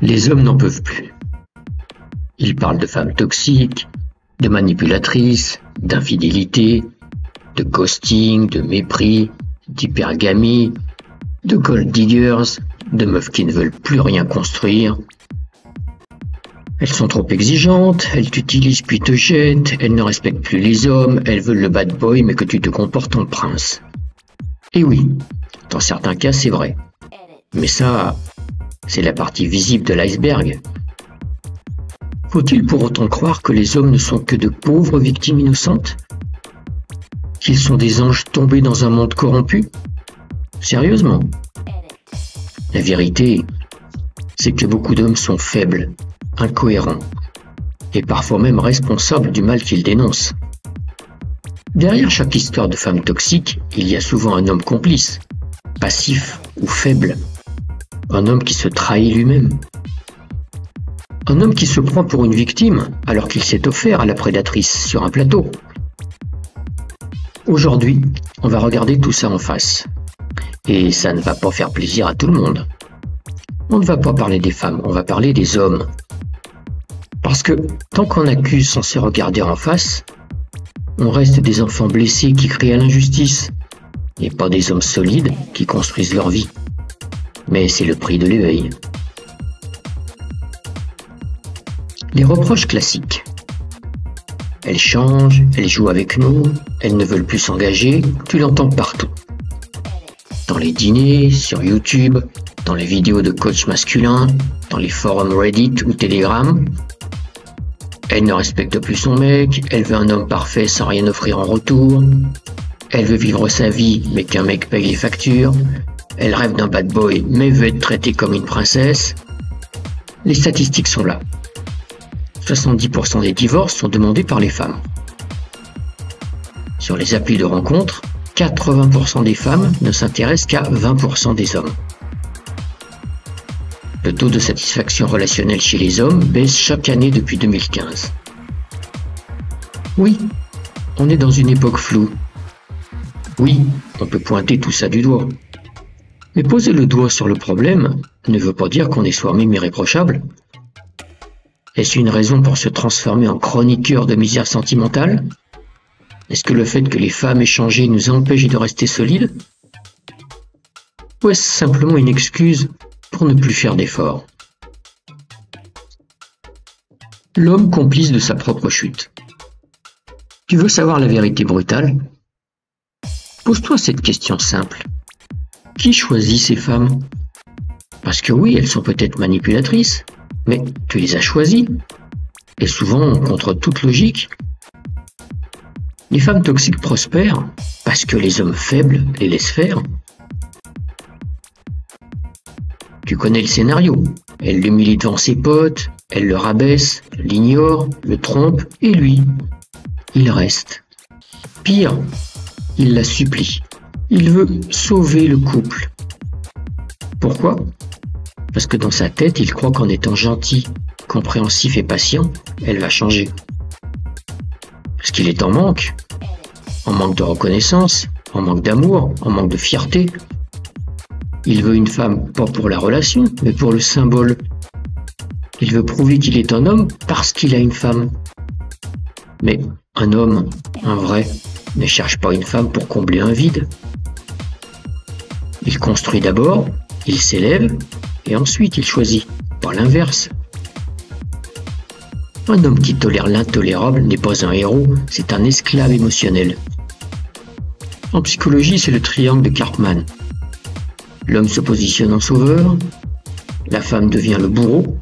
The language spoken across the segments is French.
Les hommes n'en peuvent plus. Ils parlent de femmes toxiques, de manipulatrices, d'infidélité, de ghosting, de mépris, d'hypergamie, de gold diggers, de meufs qui ne veulent plus rien construire. Elles sont trop exigeantes, elles t'utilisent puis te jettent, elles ne respectent plus les hommes, elles veulent le bad boy mais que tu te comportes en prince. Et oui, dans certains cas c'est vrai. Mais ça, c'est la partie visible de l'iceberg. Faut-il pour autant croire que les hommes ne sont que de pauvres victimes innocentes? Qu'ils sont des anges tombés dans un monde corrompu? Sérieusement? La vérité, c'est que beaucoup d'hommes sont faibles, incohérents, et parfois même responsables du mal qu'ils dénoncent. Derrière chaque histoire de femme toxique, il y a souvent un homme complice, passif ou faible, un homme qui se trahit lui-même. Un homme qui se prend pour une victime alors qu'il s'est offert à la prédatrice sur un plateau. Aujourd'hui, on va regarder tout ça en face. Et ça ne va pas faire plaisir à tout le monde. On ne va pas parler des femmes, on va parler des hommes. Parce que tant qu'on accuse sans se regarder en face, on reste des enfants blessés qui crient à l'injustice, et pas des hommes solides qui construisent leur vie. Mais c'est le prix de l'éveil. Les reproches classiques. Elles changent, elles jouent avec nous, elles ne veulent plus s'engager, tu l'entends partout. Dans les dîners, sur YouTube, dans les vidéos de coachs masculins, dans les forums Reddit ou Telegram. Elle ne respecte plus son mec, elle veut un homme parfait sans rien offrir en retour. Elle veut vivre sa vie mais qu'un mec paye les factures. Elle rêve d'un bad boy mais veut être traitée comme une princesse. Les statistiques sont là. 70% des divorces sont demandés par les femmes. Sur les applis de rencontres, 80% des femmes ne s'intéressent qu'à 20% des hommes. Le taux de satisfaction relationnelle chez les hommes baisse chaque année depuis 2015. Oui, on est dans une époque floue. Oui, on peut pointer tout ça du doigt. Mais poser le doigt sur le problème ne veut pas dire qu'on est soi-même irréprochable. Est-ce une raison pour se transformer en chroniqueur de misère sentimentale? Est-ce que le fait que les femmes échangées nous empêche de rester solides? Ou est-ce simplement une excuse pour ne plus faire d'efforts? L'homme complice de sa propre chute. Tu veux savoir la vérité brutale? Pose-toi cette question simple. Qui choisit ces femmes? Parce que oui, elles sont peut-être manipulatrices, mais tu les as choisies. Et souvent contre toute logique. Les femmes toxiques prospèrent parce que les hommes faibles les laissent faire. Tu connais le scénario. Elle l'humilie devant ses potes, elle le rabaisse, l'ignore, le trompe, et lui, il reste. Pire, il la supplie. Il veut sauver le couple. Pourquoi? Parce que dans sa tête, il croit qu'en étant gentil, compréhensif et patient, elle va changer. Parce qu'il est en manque de reconnaissance, en manque d'amour, en manque de fierté. Il veut une femme pas pour la relation, mais pour le symbole. Il veut prouver qu'il est un homme parce qu'il a une femme. Mais un homme, un vrai, ne cherche pas une femme pour combler un vide. Il construit d'abord, il s'élève, et ensuite il choisit, pas l'inverse. Un homme qui tolère l'intolérable n'est pas un héros, c'est un esclave émotionnel. En psychologie, c'est le triangle de Karpman. L'homme se positionne en sauveur, la femme devient le bourreau,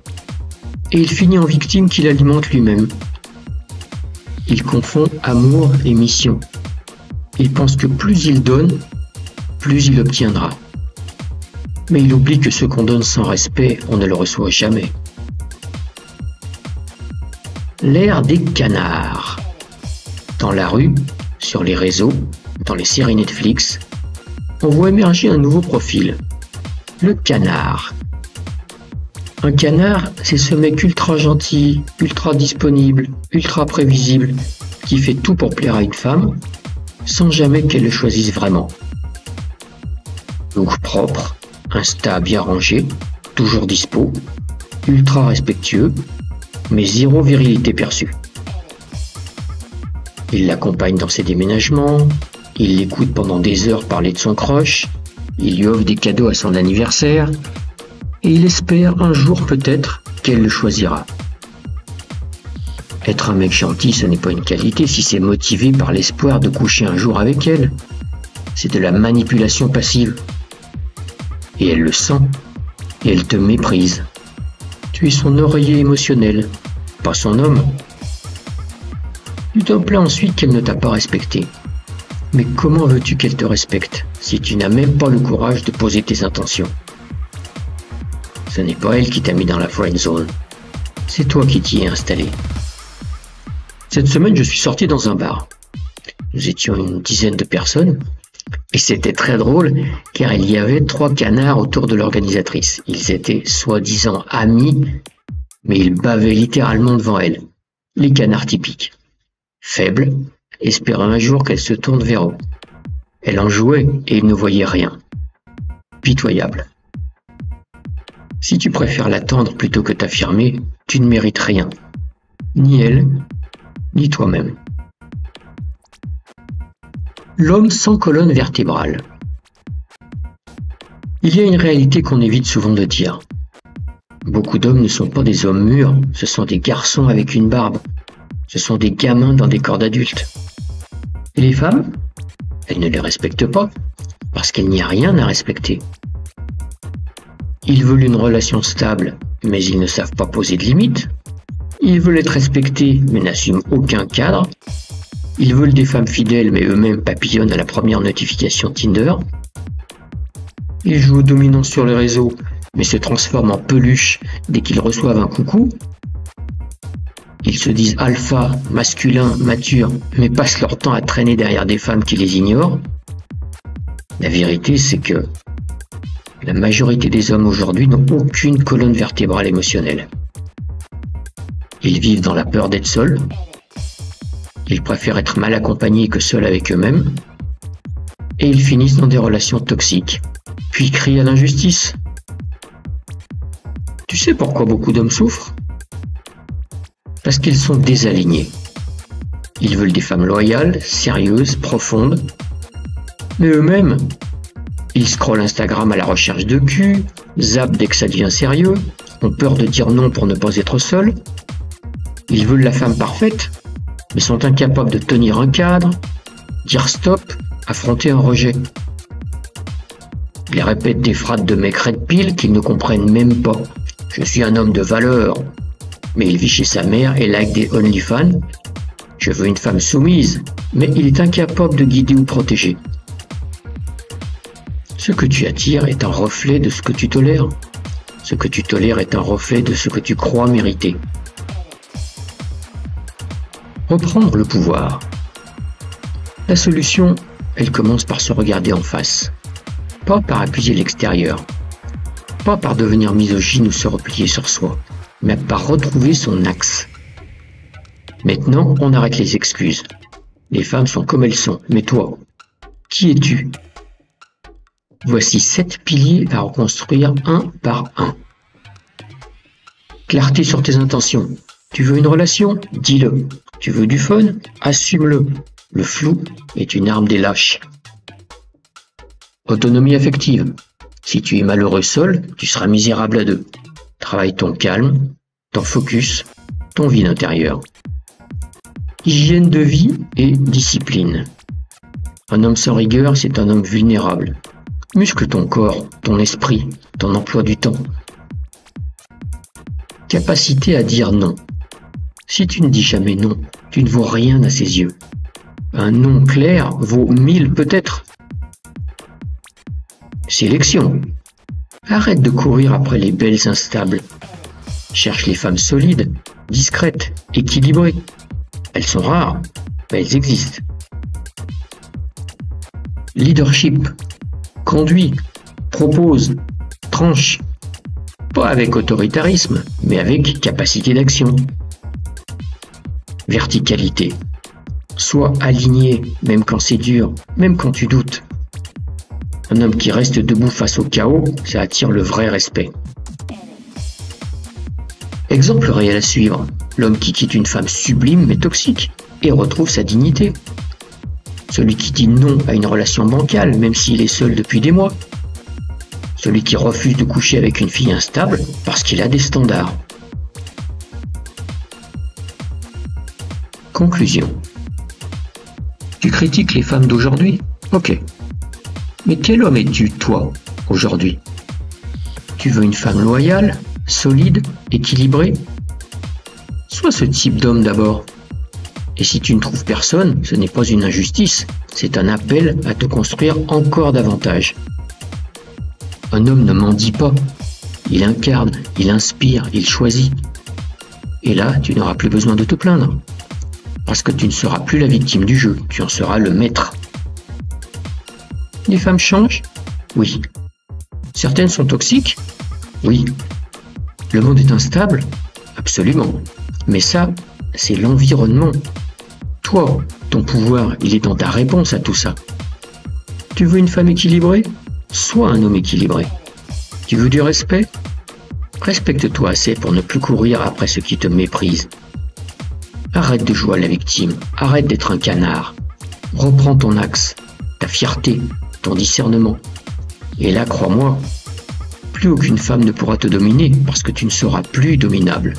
et il finit en victime qu'il alimente lui-même. Il confond amour et mission. Il pense que plus il donne, plus il obtiendra. Mais il oublie que ce qu'on donne sans respect, on ne le reçoit jamais. L'ère des canards. Dans la rue, sur les réseaux, dans les séries Netflix, on voit émerger un nouveau profil. Le canard. Un canard, c'est ce mec ultra gentil, ultra disponible, ultra prévisible, qui fait tout pour plaire à une femme, sans jamais qu'elle le choisisse vraiment. Look propre, Insta bien rangé, toujours dispo, ultra respectueux, mais zéro virilité perçue. Il l'accompagne dans ses déménagements, il l'écoute pendant des heures parler de son crush, il lui offre des cadeaux à son anniversaire, et il espère un jour peut-être qu'elle le choisira. Être un mec gentil, ce n'est pas une qualité si c'est motivé par l'espoir de coucher un jour avec elle. C'est de la manipulation passive. Et elle le sent, et elle te méprise. Tu es son oreiller émotionnel, pas son homme. Tu te plains ensuite qu'elle ne t'a pas respecté. Mais comment veux-tu qu'elle te respecte si tu n'as même pas le courage de poser tes intentions? Ce n'est pas elle qui t'a mis dans la friend zone. C'est toi qui t'y es installé. Cette semaine, je suis sorti dans un bar. Nous étions une dizaine de personnes. Et c'était très drôle, car il y avait 3 canards autour de l'organisatrice. Ils étaient soi-disant amis, mais ils bavaient littéralement devant elle. Les canards typiques. Faibles, espérant un jour qu'elle se tourne vers eux. Elle en jouait et ils ne voyaient rien. Pitoyable. Si tu préfères l'attendre plutôt que t'affirmer, tu ne mérites rien. Ni elle, ni toi-même. L'homme sans colonne vertébrale. Il y a une réalité qu'on évite souvent de dire. Beaucoup d'hommes ne sont pas des hommes mûrs, ce sont des garçons avec une barbe. Ce sont des gamins dans des corps d'adultes. Et les femmes? Elles ne les respectent pas, parce qu'il n'y a rien à respecter. Ils veulent une relation stable, mais ils ne savent pas poser de limites. Ils veulent être respectés, mais n'assument aucun cadre. Ils veulent des femmes fidèles, mais eux-mêmes papillonnent à la première notification Tinder. Ils jouent au dominant sur les réseaux, mais se transforment en peluche dès qu'ils reçoivent un coucou. Ils se disent alpha, masculins, matures, mais passent leur temps à traîner derrière des femmes qui les ignorent. La vérité, c'est que la majorité des hommes aujourd'hui n'ont aucune colonne vertébrale émotionnelle. Ils vivent dans la peur d'être seuls. Ils préfèrent être mal accompagnés que seuls avec eux-mêmes. Et ils finissent dans des relations toxiques, puis crient à l'injustice. Tu sais pourquoi beaucoup d'hommes souffrent? Parce qu'ils sont désalignés. Ils veulent des femmes loyales, sérieuses, profondes. Mais eux-mêmes, ils scrollent Instagram à la recherche de cul, zappent dès que ça devient sérieux, ont peur de dire non pour ne pas être seuls. Ils veulent la femme parfaite, mais sont incapables de tenir un cadre, dire stop, affronter un rejet. Ils répètent des phrases de mecs red pill qu'ils ne comprennent même pas. Je suis un homme de valeur. Mais il vit chez sa mère et like des OnlyFans. Je veux une femme soumise, mais il est incapable de guider ou protéger. Ce que tu attires est un reflet de ce que tu tolères. Ce que tu tolères est un reflet de ce que tu crois mériter. Reprendre le pouvoir. La solution, elle commence par se regarder en face. Pas par accuser l'extérieur. Pas par devenir misogyne ou se replier sur soi, mais par retrouver son axe. Maintenant, on arrête les excuses. Les femmes sont comme elles sont, mais toi, qui es-tu? Voici 7 piliers à reconstruire un par un. Clarté sur tes intentions. Tu veux une relation? Dis-le. Tu veux du fun? Assume-le. Le flou est une arme des lâches. Autonomie affective. Si tu es malheureux seul, tu seras misérable à deux. Travaille ton calme, ton focus, ton vide intérieur. Hygiène de vie et discipline. Un homme sans rigueur, c'est un homme vulnérable. Muscle ton corps, ton esprit, ton emploi du temps. Capacité à dire non. Si tu ne dis jamais non, tu ne vaux rien à ses yeux. Un non clair vaut 1000 peut-être. Sélection. Arrête de courir après les belles instables. Cherche les femmes solides, discrètes, équilibrées. Elles sont rares, mais elles existent. Leadership. Conduis, propose, tranche. Pas avec autoritarisme, mais avec capacité d'action. Verticalité. Sois aligné, même quand c'est dur, même quand tu doutes. Un homme qui reste debout face au chaos, ça attire le vrai respect. Exemple réel à suivre, l'homme qui quitte une femme sublime mais toxique et retrouve sa dignité. Celui qui dit non à une relation bancale même s'il est seul depuis des mois. Celui qui refuse de coucher avec une fille instable parce qu'il a des standards. Conclusion. Tu critiques les femmes d'aujourd'hui? Ok. Mais quel homme es-tu, toi, aujourd'hui? Tu veux une femme loyale, solide, équilibrée? Sois ce type d'homme d'abord. Et si tu ne trouves personne, ce n'est pas une injustice, c'est un appel à te construire encore davantage. Un homme ne mendie pas. Il incarne, il inspire, il choisit. Et là, tu n'auras plus besoin de te plaindre. Parce que tu ne seras plus la victime du jeu, tu en seras le maître. Les femmes changent? Oui. Certaines sont toxiques? Oui. Le monde est instable? Absolument. Mais ça, c'est l'environnement. Toi, ton pouvoir, il est dans ta réponse à tout ça. Tu veux une femme équilibrée? Sois un homme équilibré. Tu veux du respect? Respecte-toi assez pour ne plus courir après ceux qui te méprisent. Arrête de jouer à la victime, arrête d'être un canard. Reprends ton axe, ta fierté, ton discernement. Et là, crois-moi, plus aucune femme ne pourra te dominer parce que tu ne seras plus dominable.